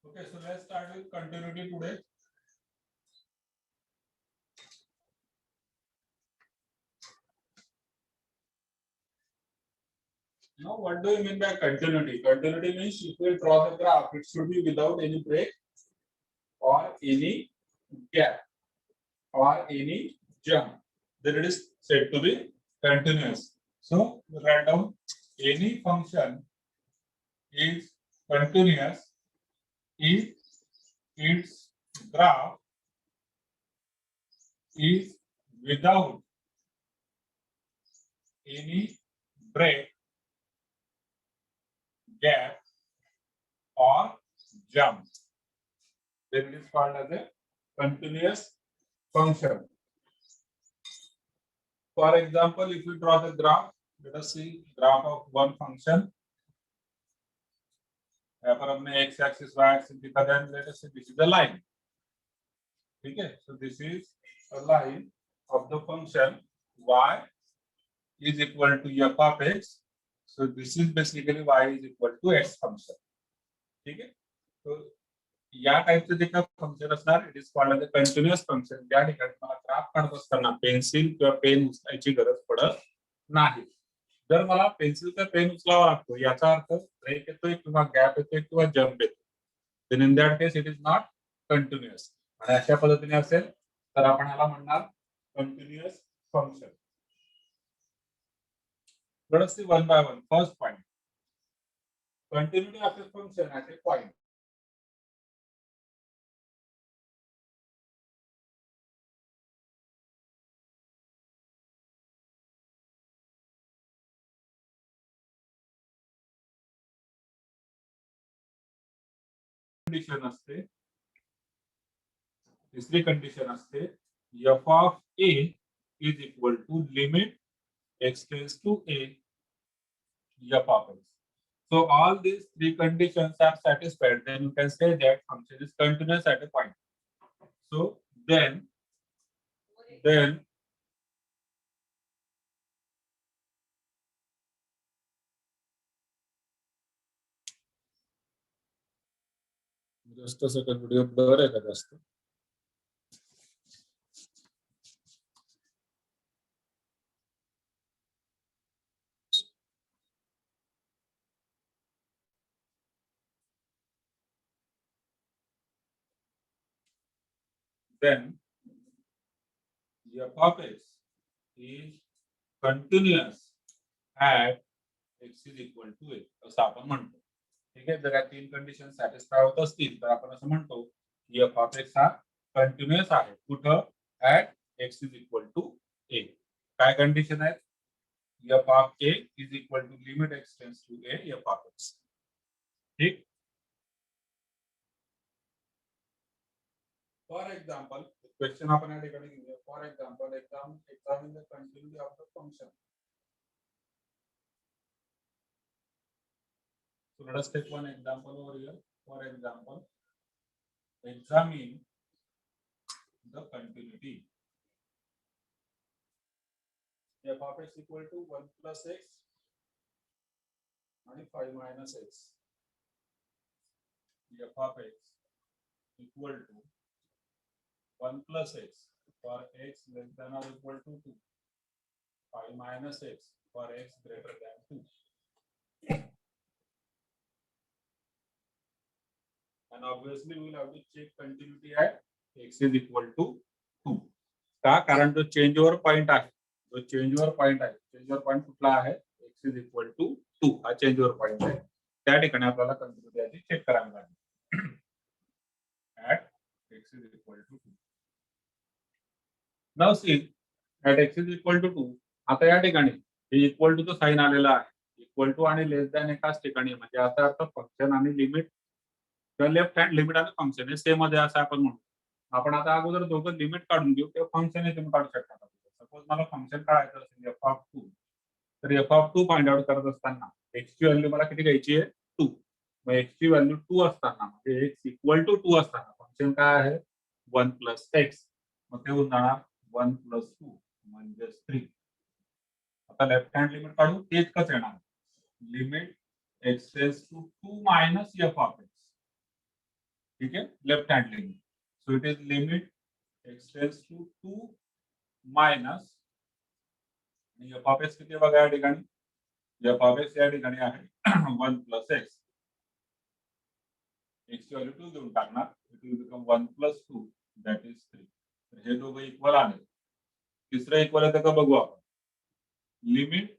Okay, so let's start with continuity today. Now, what do you mean by continuity? Continuity means if we draw the graph, it should be without any break or any gap or any jump. Then it is said to be continuous. So, write down any function is continuous if its graph is without any break, gap or jump. Then it is called as a continuous function. For example, if we draw the graph, let us see graph of one function. यहाँ पर हमने x axis, y axis दिखा दिया. Let us say this is a line. Okay, so this is a line of the function y is equal to f of x. So this is basically y is equal to x function. ठीक है? तो या टाइपचं जे काही function असणार it is called as a continuous function. त्या ठिकाणी मला graph काढत असताना पेन्सिल किंवा पेन उचलायची गरज पडत नाही. जर मला पेन्सिल किंवा पेन उचलावा लागतो याचा अर्थ ब्रेक येतोय किंवा गॅप येतोय किंवा जम्प येतोय, then in that case it is not continuous. आणि अशा पद्धतीने असेल तर आपण याला म्हणणार continuous function. Let us see one by one. First point. Continuity of a function at a point. Condition असते. तिसरी कंडिशन असते f of a is equal to limit x tends to a f of x. So all these three conditions are satisfied, then you can say that function is continuous at a point. So then just a second, video blur है क्या जास्त? Then f of x is continuous at x is equal to a असं आपण म्हणतो. ठीक आहे, जर या तीन कंडिशन सॅटिस्फाय होत असतील तर आपण असं म्हणतो की f of x हा कंटिन्युअस आहे. कुठं? At x is equal to a. काय कंडिशन आहे? f of a is equal to limit x tends to a f of x. ठीक. फॉर एक्झाम्पल क्वेश्चन आपण या ठिकाणी घेऊया. For example examine the continuity of the function. So let us take one example over here. For example, examine the continuity. F of x equal to 1 plus x and 5 minus x. F of x equal to 1 plus x for x less than or equal to 2. 5 minus x for x greater than 2. And obviously we will have to check continuity at x is equal to 2. का? कारण जो change over point आहे, जो change over point आहे, change over point कुठला आहे? x is equal to 2 हा change over point आहे. त्या ठिकाणी आपल्याला कंटिन्यूटी आधी चेक करावी लागेल. at x is equal to 2. Now see at x is equal to 2. आता या ठिकाणी हे इक्वल टू चं साइन आलेला आहे. इक्वल टू आणि लेस दॅन एकाच ठिकाणी, म्हणजे याचा अर्थ फंक्शन आणि लिमिट किंवा लेफ्ट हँड लिमिट आणि फंक्शन हे सेम आहे असं आपण म्हणू. आपण आता अगोदर दोघं लिमिट काढून घेऊ किंवा फंक्शन हे तुम्ही काढू शकता. सपोज मला फंक्शन काढायचं असेल f of 2, तर f of 2 फाइंड आउट करत असताना x ची व्हॅल्यू मला किती घ्यायची आहे? 2. मग x ची व्हॅल्यू 2 असताना म्हणजे x इक्वल टू 2 असताना फंक्शन काय आहे? 1 प्लस x. मग ते होऊन जाणार 1 प्लस 2 म्हणजे 3. आता लेफ्ट हँड लिमिट काढू, तेच कसं येणार? Limit x tends to 2 minus f of x. ठीक आहे, left hand limit. So it is limit x tends to 2 minus f of x किती बघा या ठिकाणी, एफ ऑफ एक्स या ठिकाणी आहे 1 प्लस एक्स. एक्स ची व्हॅल्यू 2 घेऊन टाकणार, it will become 1 plus 2 that is 3. तर हे दोघं इक्वल आले. तिसरं इक्वल आहे का बघू आपण. Limit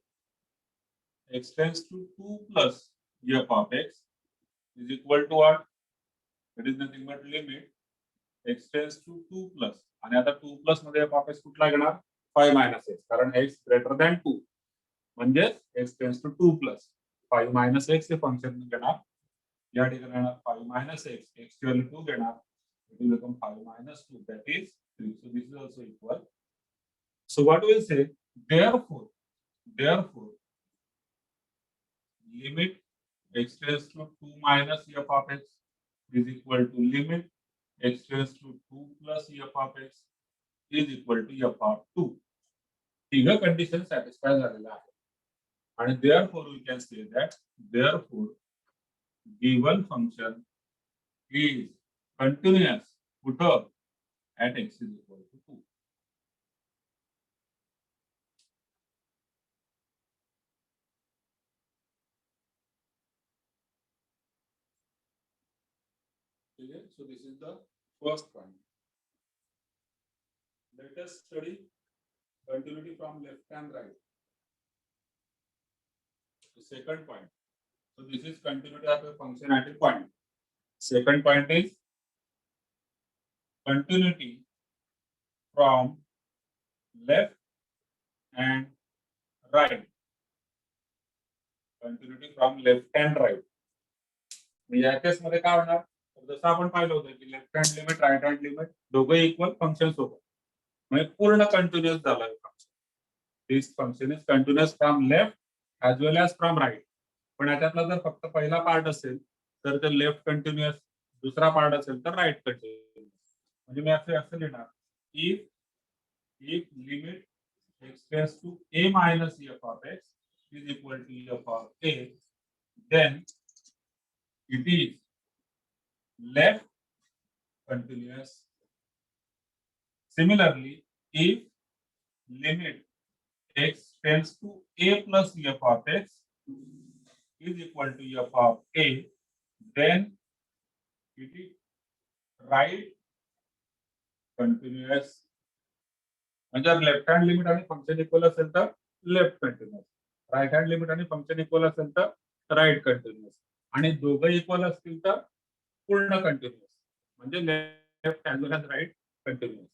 x tends to 2 plus f of x is equal to what, it is nothing but limit x tends to 2 plus, आणि आता 2 प्लस मध्ये एफ ऑफ एक्स कुठला घेणार, 5 मायनस एक्स, कारण एक्स ग्रेटर दॅन 2 म्हणजे x tends to 2 plus 5 minus x हे function घेणार. या ठिकाणी येणार 5 मायनस एक्स, एक्स ची व्हॅल्यू 2 घेणार, it will become 5 minus 2 that is 3. So this is also equal. So what will say, therefore limit x tends to 2 minus f of x is equal to limit x tends to 2 plus f of x is equal to f of 2. तिघ condition satisfy झालेला आहे. आणि therefore we can say that therefore given function is continuous कुठं, at x is equal to 2. So this is the first point. Let us study continuity from left and right. The second point. So this is continuity of a function at a point. Second point is continuity from left and right. Continuity from left and right. या case मध्ये काय होणार, जसं आपण पाहिलं होतं की left hand limit right hand limit दोघे इक्वल फंक्शन सोबत, म्हणजे पूर्ण कंटिन्युअस झालं function. This function is continuous from left as well as from right. पण याच्यातला जर फक्त पहिला पार्ट असेल तर ते लेफ्ट कंटिन्युअस, दुसरा पार्ट असेल तर राईट कंटिन्युअस. म्हणजे मी असं लिहिणार, if limit x tends to a minus f of x is equal to f of a, then it is left continuous. Similarly, if limit x tends to a plus f of x is equal to f of a, then it is right continuous. म्हणजे left hand limit आणि function equal असेल तर left continuous, right hand limit आणि function equal असेल तर right continuous, आणि दोघं equal असतील तर पूर्ण कंटिन्युअस, म्हणजे left as well as right continuous.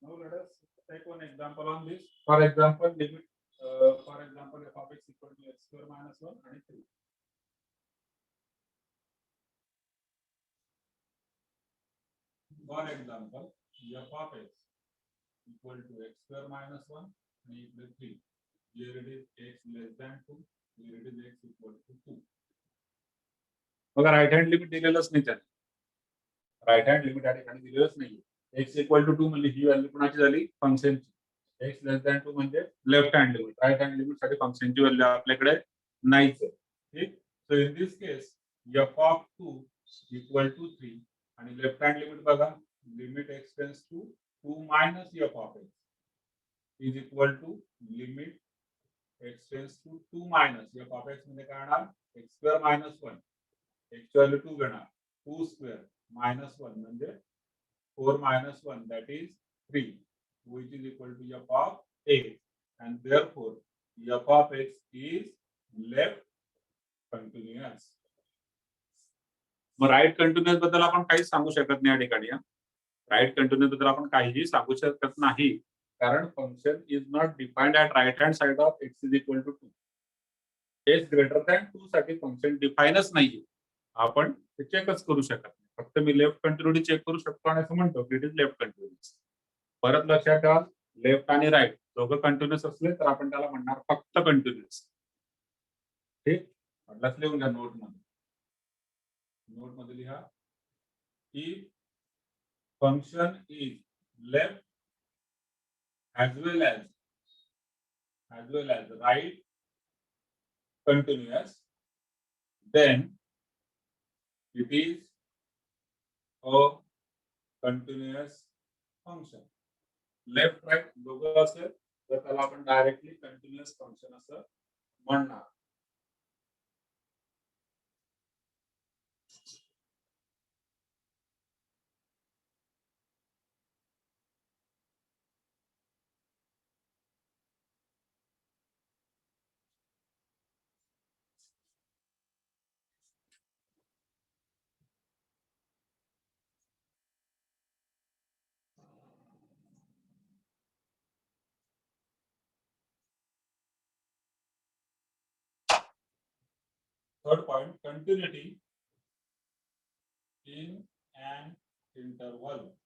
Now let us take one example on this. For example, limit for example f of x equal to x square minus 1 and 3. For example, f of x equal to x square minus 1 and equal to 3. Here it is x less than 2, here it is x equal to 2. बघा right hand limit दिलेलंच नाही त्याने, right hand limit या ठिकाणी दिलेलंच नाही. X equal to 2 म्हणजे ही value कोणाची झाली, फंक्शनची. एक्स लेस दॅन 2 म्हणजे left hand limit, right hand limit साठी फंक्शनची व्हॅल्यू आपल्याकडे नाहीच आहे. ठीक. So in this case f of 2 equal to 3 आणि लेफ्ट हँड लिमिट बघा, limit x tends to 2 minus f of x is equal to limit x tends to 2 minus f of x म्हणजे काय येणार, x square minus 1, x ची value 2 घेणार, 2 square minus 1 म्हणजे 4 minus 1 that is 3, which is equal to f of x, and therefore f of x is left continuous. मग right continuous बद्दल आपण काहीच सांगू शकत नाही या ठिकाणी. राईट कंटिन्युअस बद्दल आपण काहीही सांगू शकत नाही, कारण function is not defined at right hand side of x is equal to 2. X greater than 2 साठी फंक्शन डिफाईनच नाहीये, आपण ते चेकच करू शकत नाही. फक्त मी लेफ्ट कंटिन्युटी चेक करू शकतो आणि असं म्हणतो की इट इज लेफ्ट कंटिन्युअस. परत लक्षात ठेवा, लेफ्ट आणि राईट दोघं कंटिन्युअस असले तर आपण त्याला म्हणणार फक्त कंटिन्युअस. ठीक, म्हटलंच लिहून घ्या नोट मध्ये लिहा, if function is left as well as right continuous, then it is a continuous function. Left right दोघं असेल तर त्याला आपण डायरेक्टली कंटिन्युअस फंक्शन असं म्हणणार. Third point, continuity in an interval.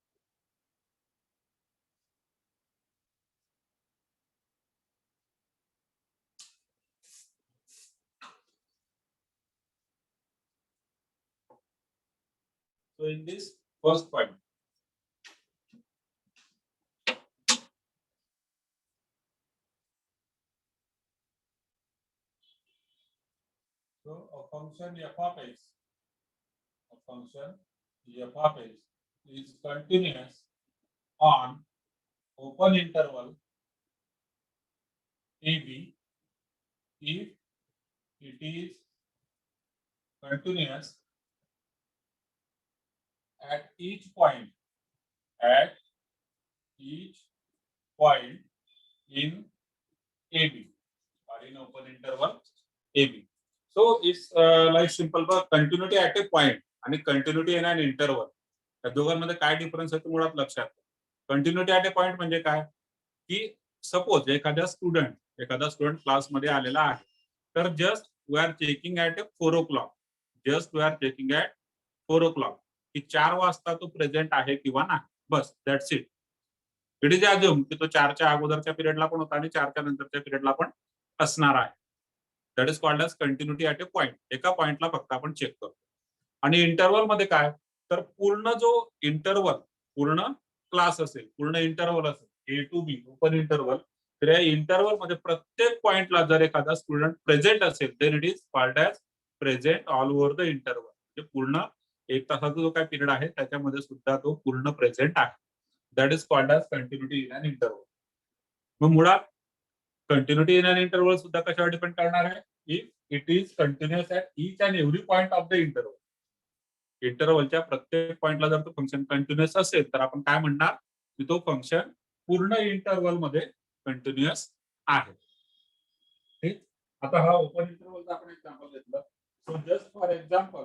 So in this first point, so a function f of x is continuous on open interval AB if it is continuous at each point in AB or in open interval AB. So it's like simple, but continuity at a point आणि continuity in an interval या दोघांमध्ये काय difference आहे मुळात लक्षात. Continuity at a point म्हणजे काय की सपोज एखादा स्टुडंट क्लासमध्ये आलेला आहे तर just we are checking at 4 o'clock की 4 वाजता तो प्रेझेंट आहे किंवा नाही, बस that's it. It is assume की तो 4च्या अगोदरच्या पिरियडला पण होता आणि 4च्या नंतरच्या पिरियडला पण असणार आहे. That is called as continuity at a point. एका पॉइंटला फक्त आपण चेक करतो. आणि इंटरवल मध्ये काय तर पूर्ण जो इंटरवल पूर्ण क्लास असेल, पूर्ण इंटरवल असेल a to b open interval, तर या इंटरवल मध्ये प्रत्येक पॉइंटला जर एखादा स्टुडंट प्रेझेंट असेल then it is called as present all over the interval. म्हणजे पूर्ण 1 तासाचा जो काय पिरियड आहे त्याच्यामध्ये सुद्धा तो पूर्ण प्रेझेंट आहे. That is called as continuity in an interval. मग मुळात कंटिन्युटी इन अन इंटरवल सुद्धा कशावर डिपेंड करणार आहे if it is continuous at each and every point of the interval. इंटरवलच्या प्रत्येक पॉइंटला जर तो फंक्शन कंटिन्युअस असेल तर आपण काय म्हणणार की तो फंक्शन पूर्ण इंटरवल मध्ये कंटिन्युअस आहे. ठीक. आता हा ओपन इंटरवलचा आपण एक्झाम्पल घेतलं. So just for example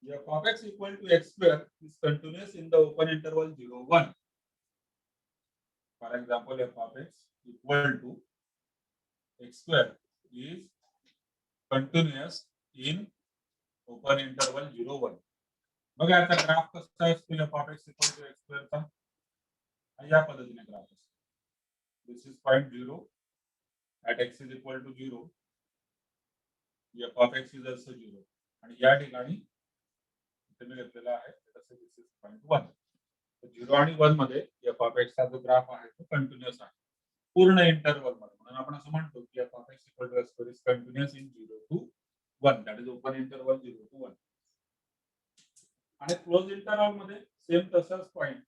f of x equal to x square is continuous in the open interval 0, 1. For example, f of x equal to x square is continuous in open interval 0, 1. मग याचा graph कसा असतो f of x equal to x square चा या पद्धतीने graph असतो. This is point 0 at x is equal to 0. f of x is also 0 आणि या ठिकाणी मी घेतलेला आहे तसे दिस इज पॉइंट 1. 0 आणि 1 मध्ये f of x चा जो ग्राफ आहे तो कंटिन्युअस आहे पूर्ण इंटरवल मध्ये. म्हणून आपण असं म्हणतो की f of x equal to x square is continuous in 0 to 1. That is open interval 0 to 1. आणि क्लोज इंटरवल मध्ये सेम तसाच पॉइंट.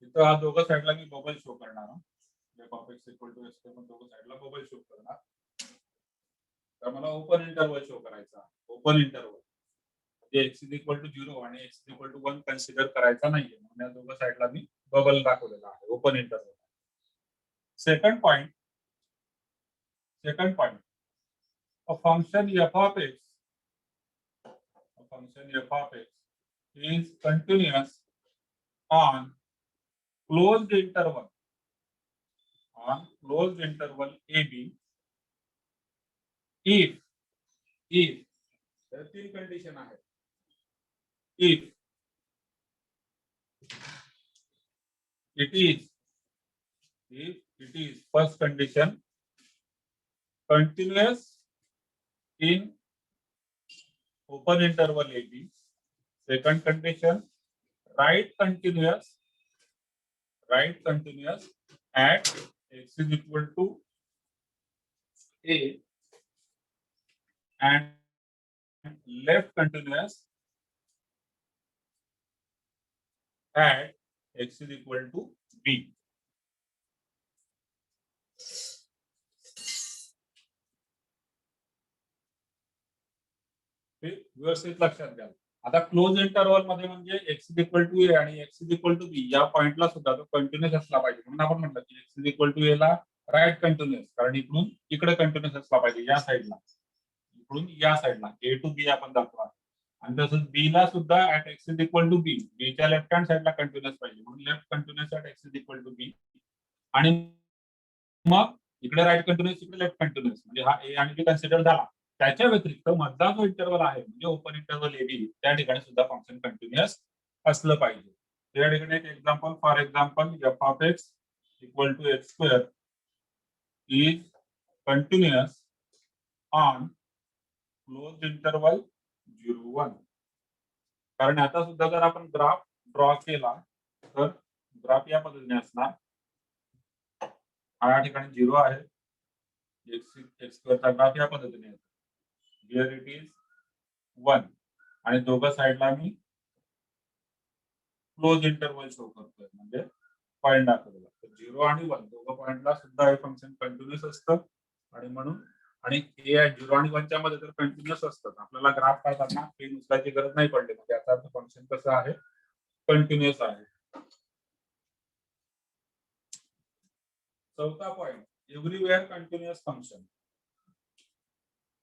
इथं हा दोघं साइडला मी बबल शो करणार आहे. f of x equal to x square पण दोघं साइडला बबल शो करणार. तर मला ओपन इंटरवल शो करायचा. ओपन इंटरवल म्हणजे x is equal to 0 आणि x is equal to 1 consider करायचा नाहीये. म्हणून या दोघं साइडला मी बबल दाखवलेला आहे open interval. Second point a function f of x is continuous on closed interval AB if there तीन कंडिशन आहे. if it is first condition continuous in open interval AB. Second condition, write continuous at x is equal to a and left continuous at x is equal to b. हे व्यवस्थित लक्षात घ्या. आता close interval मध्ये म्हणजे x is equal to a आणि x is equal to b या पॉइंटला सुद्धा तो कंटिन्युअस असला पाहिजे. म्हणून आपण म्हटलं की x is equal to a ला राईट कंटिन्युअस, कारण इकडून इकडे कंटिन्युअस असला पाहिजे या साईडला, इकडून या साईडला ए टू बी आपण दाखवा. आणि तसंच बी ला सुद्धा at x is equal to b, बीच्या लेफ्ट हँड साईडला कंटिन्युअस पाहिजे. म्हणून left continuous at x is equal to b आणि मग इकडे राईट कंटिन्युअस, इकडे लेफ्ट कंटिन्युअस, म्हणजे हा ए आणि बी कन्सिडर झाला. त्याच्या व्यतिरिक्त मधला जो इंटरवल आहे म्हणजे ओपन इंटरवल एबी, त्या ठिकाणी सुद्धा फंक्शन कंटिन्युअस असलं पाहिजे. त्या ठिकाणी एक example, for example f of x equal to x square is continuous on close interval 0, 1. कारण आता सुद्धा जर आपण ग्राफ ड्रॉ केला तर ग्राफ या पद्धतीने असणार. या ठिकाणी 0 आहे, एक्स स्क्वेअरचा ग्राफ या पद्धतीने येतो. हिअर इट इज 1 आणि दोघं साईडला मी क्लोज इंटरवल शो करतोय, म्हणजे पॉइंट दाखवलेला. 0 आणि 1 दोघं पॉइंटला सुद्धा हे फंक्शन कंटिन्युअस असतं आणि म्हणून आणि ए 0 आणि 1 च्या मध्ये तर कंटिन्युअस असतं. आपल्याला ग्राफ काढताना पेन उचलायची गरज नाही पडली, म्हणजे याचा अर्थ फंक्शन कसं आहे, कंटिन्युअस आहे. चौथा point, everywhere continuous function.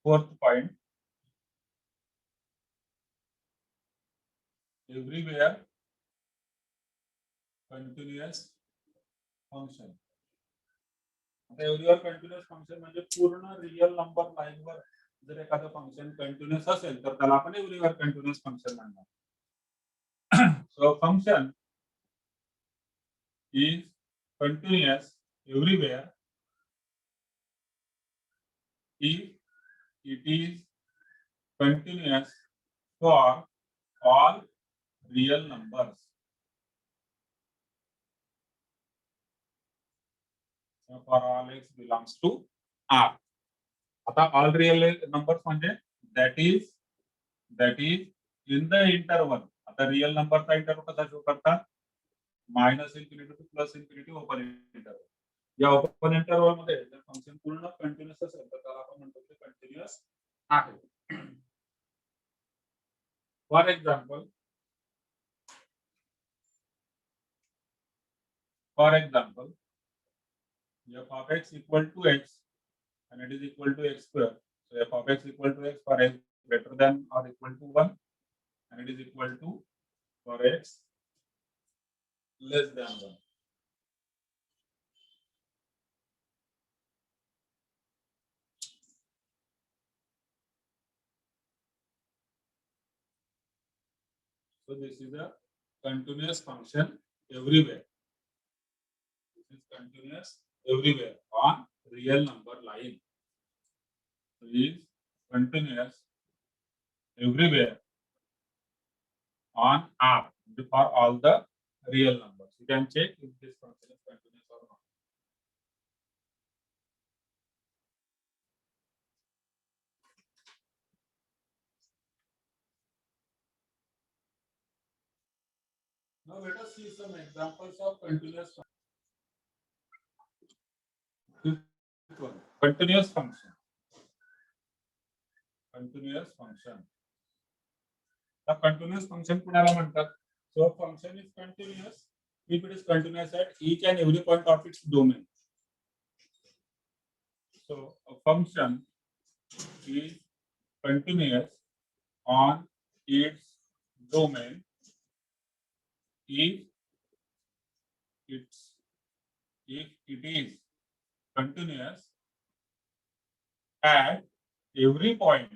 Fourth point, everywhere continuous function. आता एव्हरीवेअर कंटिन्युअस फंक्शन म्हणजे पूर्ण रियल नंबर लाईनवर जर एखादं फंक्शन कंटिन्युअस असेल तर त्याला आपण एव्हरीवेअर कंटिन्युअस फंक्शन म्हणणार. So function is continuous everywhere if it is continuous for all real numbers. For all x belongs to R. आता all real numbers म्हणजे that is in the interval. आता real नंबरचा interval कसा show करतात, -∞ to +∞ open interval. या open interval मध्ये जर function पूर्ण कंटिन्युअस असेल तर त्याला आपण म्हणतो की कंटिन्युअस आहे. For example f of x equal to x and it is equal to x square. So f of x equal to x for x greater than or equal to 1 and it is equal to for x less than 1. So this is a continuous function everywhere. This is continuous everywhere on real number line. So it is continuous everywhere on R for all the real numbers. You can check if this function is continuous or not. Now let us see some examples of continuous function. Continuous function. Continuous function. The continuous function कुणाला म्हणतात? So a function is continuous if it is continuous at each and every point of its domain. So a function is continuous on its domain if it is continuous at every point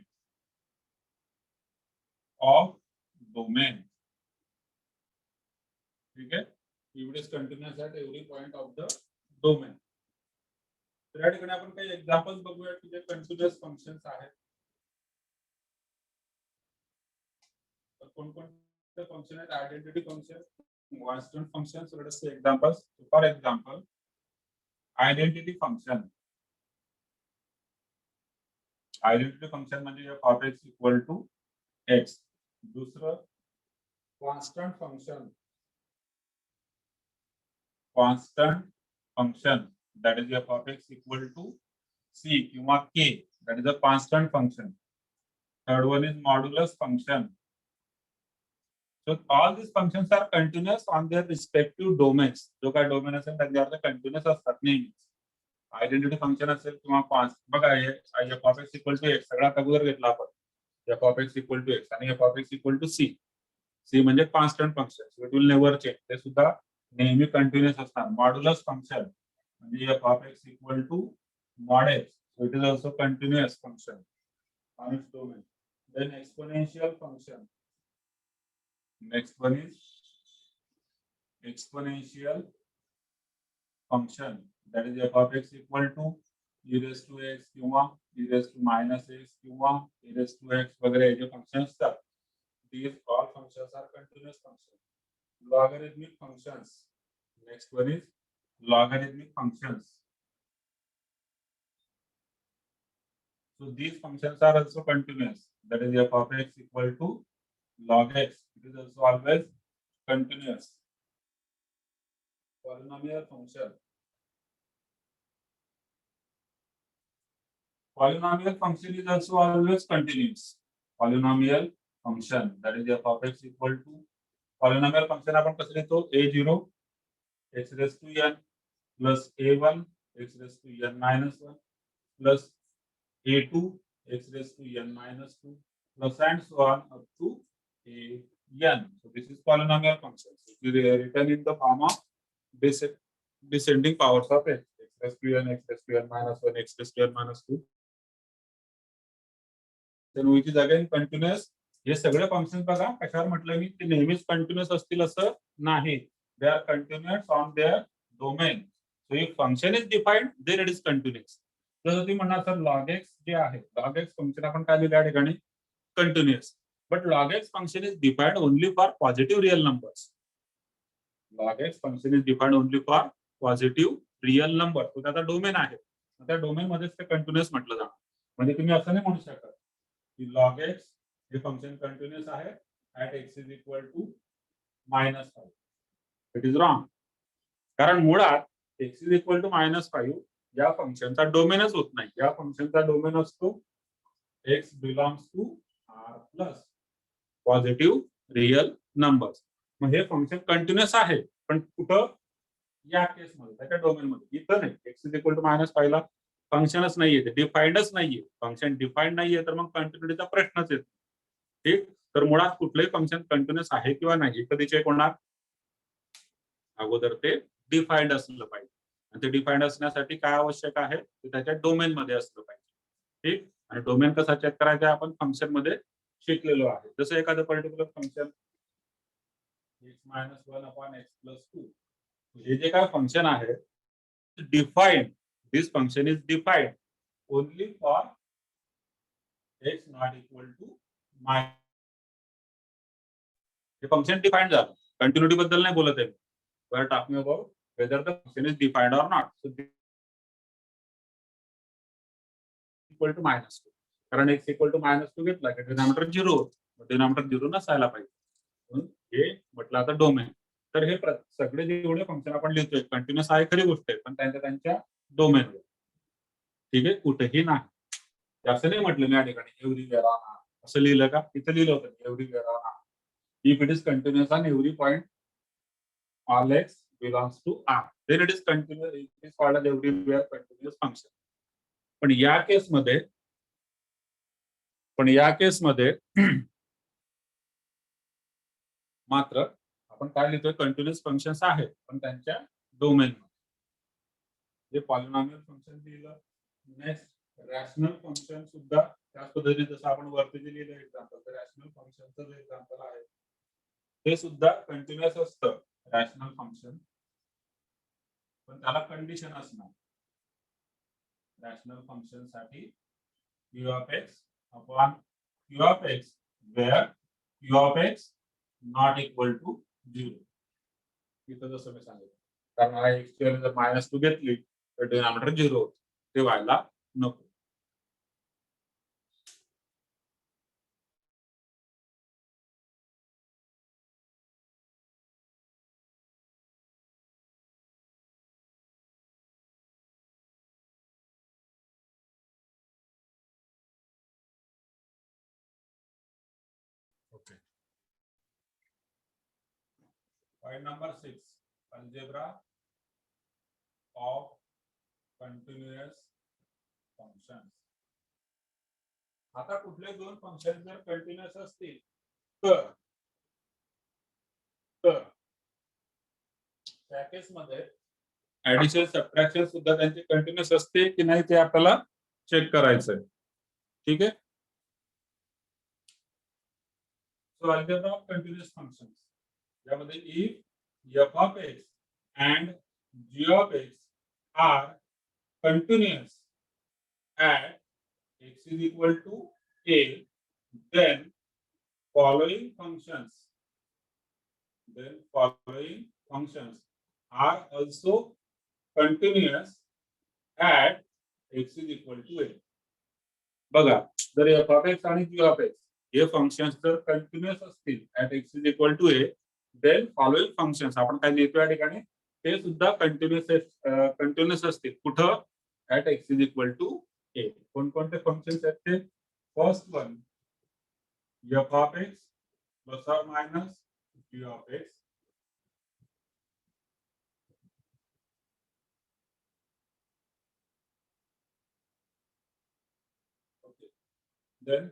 of domain. ठीक है, if it is continuous at every point of the domain. तर या ठिकाणी आपण काही examples बघूया की जे continuous functions आहेत. कोणकोणते फंक्शन आहेत? Identity function, constant function. So let us take examples. For example, identity function. Identity function म्हणजे f of x equal to x. दुसरं constant function. Constant function that is f of x equal to c किंवा k, that is a constant function. Third one is modulus function. So all these functions are continuous on their respective domains. जो काय domain असेल त्याच्यावर continuous असतात नेहमी. Identity function असेल किंवा बघा हे f of x equal to x सगळ्यात अगोदर घेतला आपण f of x equal to x आणि f of x equal to c. c म्हणजे constant function, it will never change. ते सुद्धा नेहमी कंटिन्युअस असतात. मॉड्युलस फंक्शन म्हणजे f of x equal to mod x, so it is also continuous function on its domain. Then exponential function. Next one is exponential function, that is f of x equal to e raised to x किंवा e raised to minus x किंवा e raised to x वगैरे जे functions असतात. These all functions are continuous functions. Logarithmic functions. Next one is logarithmic functions. So these functions are also continuous. That is f of x equal to log x. It is also always continuous. Polynomial function. Polynomial function is also always continuous. Polynomial function, that is f of x equal to polynomial function आपण कसं लिहितो? a0 x raised to n plus a1 x raised to n minus 1 plus a2 x raised to n minus 2 plus and so on up to an. So this is polynomial function. It is written in the form of descending powers of x. X raised to n, x raised to n minus 1, x raised to n minus 2. Then which is again continuous. हे सगळे function बघा कशावर म्हटलं मी ते नेहमीच continuous असतील असं नाही. They are continuous on their domain. So if function is defined then it is continuous. जर तुम्ही म्हणणार सर log x जे आहे log x फंक्शन आपण काय लिहिलं या ठिकाणी? Continuous. But log x function is defined only for positive real numbers. log x function is defined only for positive real number. तो त्याचा डोमेन आहे. त्या डोमेन मध्येच ते कंटिन्युअस म्हटलं जाणार. म्हणजे तुम्ही असं नाही म्हणू शकत की log x हे फंक्शन कंटिन्युअस आहे at x is equal to -5. It is wrong. कारण मुळात x is equal to -5 या फंक्शनचा डोमेनच होत नाही. या फंक्शनचा डोमेन असतो x belongs to r plus positive real numbers. मग हे फंक्शन कंटिन्युअस आहे पण कुठं? या केसमध्ये त्याच्या डोमेन मध्ये. इथं नाही. x is equal to -5 ला फंक्शनच नाहीये, ते डिफाइंडच नाहीये. फंक्शन डिफाइंड नाहीये तर मग कंटिन्युटीचा प्रश्नच येतो. ठीक. तर मुळात कुठलंही फंक्शन कंटिन्युअस आहे किंवा नाही कधी चेक होणार? अगोदर ते डिफाइंड असलं पाहिजे. आणि ते डिफाइंड असण्यासाठी काय आवश्यक आहे? ते त्याच्या डोमेन मध्ये असलं पाहिजे. ठीक. आणि डोमेन कसा चेक करायचा आपण फंक्शन मध्ये शिकलेलो आहे. जसं एखादं पर्टिक्युलर फंक्शन x-1/x+2 हे जे काय फंक्शन आहे defined. This function is defined only for x not equal to my. हे फंक्शन डिफाइंड झालं. कंटिन्युटी बद्दल नाही बोलत आहे. We are talking about whether the function is defined or not. So equal to -2. कारण x equal to -2 घेतला की denominator 0 होतो. डिनॉमिनेटर 0 नसायला पाहिजे. म्हणून हे म्हटलं आता डोमेन. तर हे सगळे जेवढे फंक्शन आपण लिहितोय कंटिन्युअस आहे खरी गोष्ट आहे पण त्यांच्या डोमेनवर. ठीक आहे. कुठेही नाही. असं नाही म्हटलं मी या ठिकाणी एव्हरीवेअर ऑन आर असं लिहिलं का? इथं लिहिलं होतं everywhere on R. If it is continuous on every point, all x belongs to R. Then it is continuous. It is called as everywhere continuous function. पण या केसमध्ये मात्र आपण काय लिहितोय? कंटिन्युअस फंक्शन्स आहेत पण त्यांच्या डोमेन मध्ये. पॉलिनॉमियल फंक्शन लिहिलं. नेक्स्ट रॅशनल फंक्शन सुद्धा त्याच पद्धतीने जसं आपण वरती जे लिहिलं एक्झाम्पल तर रॅशनल फंक्शनचं जे एक्झाम्पल आहे ते सुद्धा कंटिन्युअस असतं रॅशनल फंक्शन. पण त्याला कंडिशन असणार. रॅशनल फंक्शन साठी q of x upon q of x where u of x not equal to 0. इथं जसं मी सांगितलं, कारण हा x जर मायनस 2 घेतली तर डिनॉमिनेटर 0 होतं. ते व्हायला नको. Okay. Point number 6. Algebra of continuous functions. आता कुठले दोन फंक्शन जर कंटिन्युअस असतील तर त्या केस मध्ये ऍडिशन सबट्रॅक्शन सुद्धा त्यांचे कंटिन्युअस असते की नाही ते आपल्याला चेक करायचं आहे. ठीक आहे. सो अल्जेब्रा ऑफ कंटिन्युअस फंक्शन्स यामध्ये if f of x and g of x are continuous at x is equal to a, then following functions are also continuous at x is equal to a. बघा, जर f of x आणि g of x हे functions जर continuous असतील at x is equal to a, then following functions आपण काय लिहितो या ठिकाणी ते सुद्धा कंटिन्युअस असतील. कुठं? at x is equal to a. कोणकोणते फंक्शन्स आहेत ते? First one f of x plus or minus g of x. Okay. Then